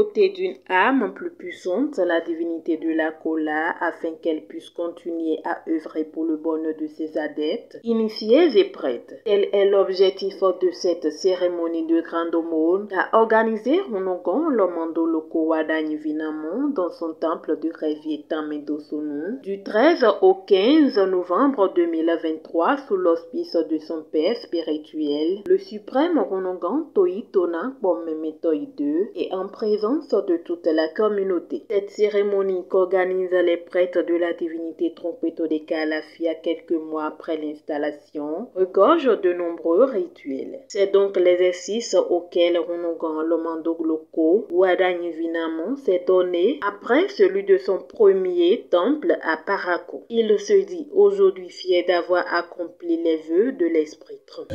dotée d'une âme plus puissante, la divinité de la Kola, afin qu'elle puisse continuer à œuvrer pour le bonheur de ses adeptes, initiés et prêtres. Tel est l'objectif de cette cérémonie de grande aumône qu'a organisé Ronongon Lomandoloko Wadagnivinamon dans son temple de Révier Tamedosonu du 13 au 15 novembre 2023 sous l'auspice de son père spirituel, le suprême Ronongon Toitona Bomemetoy II, et en présence de toute la communauté. Cette cérémonie qu'organisent les prêtres de la divinité Trompeto de Calafia quelques mois après l'installation regorge de nombreux rituels. C'est donc l'exercice auquel Ronongon Lomandoloko Wadagnivinamon s'est donné après celui de son premier temple à Parakou. Il se dit aujourd'hui fier d'avoir accompli les vœux de l'Esprit Tron.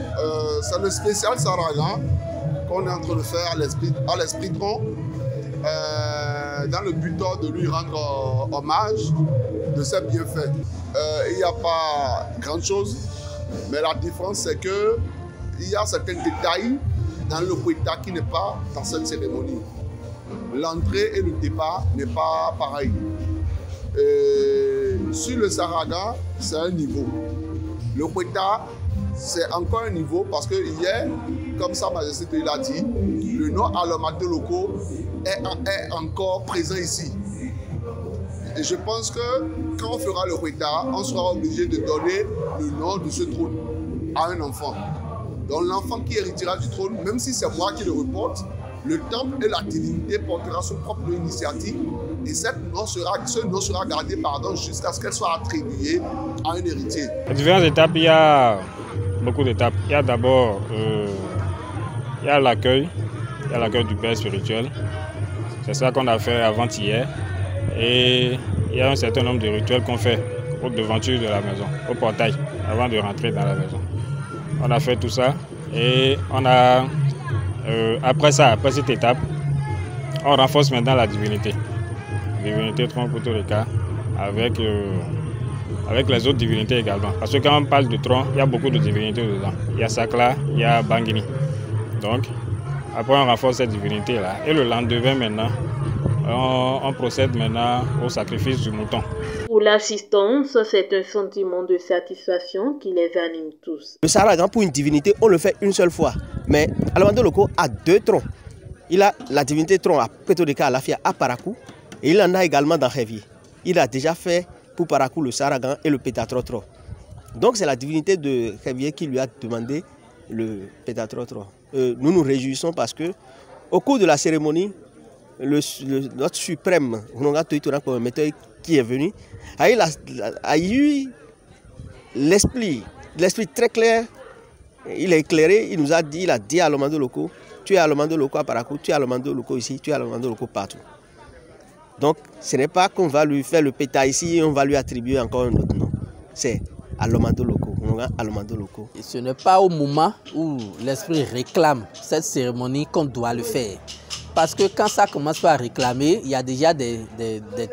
C'est le spécial Saragan qu'on est en train de faire à l'Esprit Tron dans le but de lui rendre hommage de ses bienfaits. Il n'y a pas grand chose, mais la différence c'est que il y a certains détails dans le Kweta qui n'est pas dans cette cérémonie. L'entrée et le départ n'est pas pareil. Sur le Saragan, c'est un niveau. Le Kweta, c'est encore un niveau parce que hier, comme Sa Majesté l'a dit, le nom Alomadoloko est encore présent ici. Et je pense que quand on fera le Kweta, on sera obligé de donner le nom de ce trône à un enfant. Donc l'enfant qui héritera du trône, même si c'est moi qui le reporte, le temple et la divinité portera son propre initiative et ce nom sera gardé jusqu'à ce qu'elle soit attribuée à un héritier. Les différentes étapes, il y a beaucoup d'étapes. Il y a d'abord l'accueil du père spirituel. C'est ça qu'on a fait avant-hier. Et il y a un certain nombre de rituels qu'on fait aux devantures de la maison, au portail, avant de rentrer dans la maison. On a fait tout ça et on a, après cette étape, on renforce maintenant la divinité. Divinité Trompeto de Ka avec les autres divinités également. Parce que quand on parle de tronc, il y a beaucoup de divinités dedans. Il y a Sakla, il y a Bangini. Donc, après on renforce cette divinité-là. Et le lendemain maintenant, on procède maintenant au sacrifice du mouton. Pour l'assistance, c'est un sentiment de satisfaction qui les anime tous. Le Saragan, pour une divinité, on le fait une seule fois. Mais Alomadoloko a deux troncs. Il a la divinité tronc à Petro de Calafia à Parakou et il en a également dans Révier. Il a déjà fait pour Parakou le Saragan et le Pétatrotro. Donc c'est la divinité de Révier qui lui a demandé le Pétatrotro. Nous nous réjouissons parce que au cours de la cérémonie, notre suprême qui est venu a eu l'esprit très clair. Il est éclairé, il nous a dit, à Alomadoloko, tu es Alomadoloko à Parakou, tu es Alomadoloko ici, tu es Alomadoloko partout. Donc ce n'est pas qu'on va lui faire le péta ici et on va lui attribuer encore un autre nom. C'est Alomadoloko. Et ce n'est pas au moment où l'esprit réclame cette cérémonie qu'on doit le faire. Parce que quand ça commence par réclamer, il y a déjà des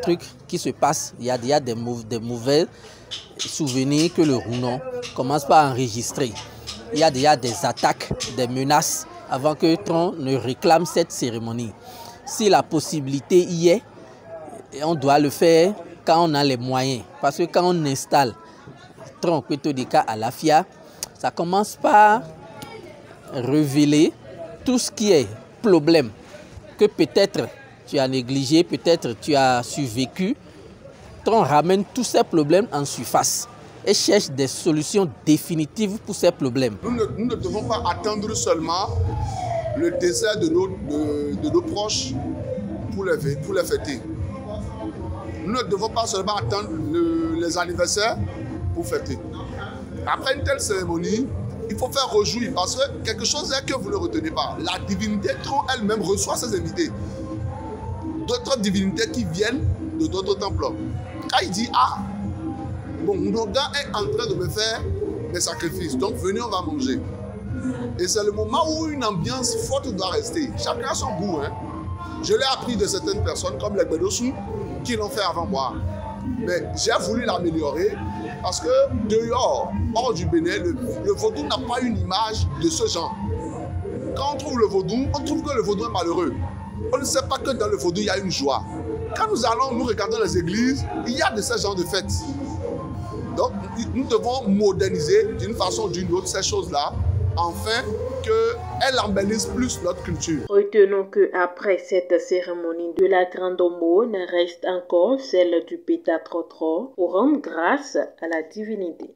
trucs qui se passent, il y a déjà des mauvais souvenirs que le Rounon commence par enregistrer. Il y a déjà des attaques, des menaces avant que Tron ne réclame cette cérémonie. Si la possibilité y est, on doit le faire quand on a les moyens. Parce que quand on installe Tron Petro de Calafia, ça commence par révéler tout ce qui est problème que peut-être tu as négligé, peut-être tu as survécu. Tron ramène tous ces problèmes en surface et cherche des solutions définitives pour ces problèmes. Nous ne devons pas attendre seulement le décès de nos proches pour les fêter. Nous ne devons pas seulement attendre les anniversaires pour fêter. Après une telle cérémonie, il faut faire rejouir parce que quelque chose est que vous ne retenez pas. La divinité Tron elle-même reçoit ses invités. D'autres divinités qui viennent de d'autres temples. Quand il dit, ah, bon, mon gars est en train de me faire des sacrifices, donc venez, on va manger. Et c'est le moment où une ambiance forte doit rester. Chacun a son goût. Hein. Je l'ai appris de certaines personnes comme les Bedossou qui l'ont fait avant moi. Mais j'ai voulu l'améliorer parce que dehors, hors du Bénin, le vaudou n'a pas une image de ce genre. Quand on trouve le vaudou, on trouve que le vaudou est malheureux. On ne sait pas que dans le vaudou, il y a une joie. Quand nous allons, nous regardons les églises, il y a de ce genre de fêtes. Donc, nous devons moderniser d'une façon ou d'une autre ces choses-là, afin qu'elles embellissent plus notre culture. Retenons qu'après cette cérémonie de la grande aumône, reste encore celle du pétatrotro pour rendre grâce à la divinité.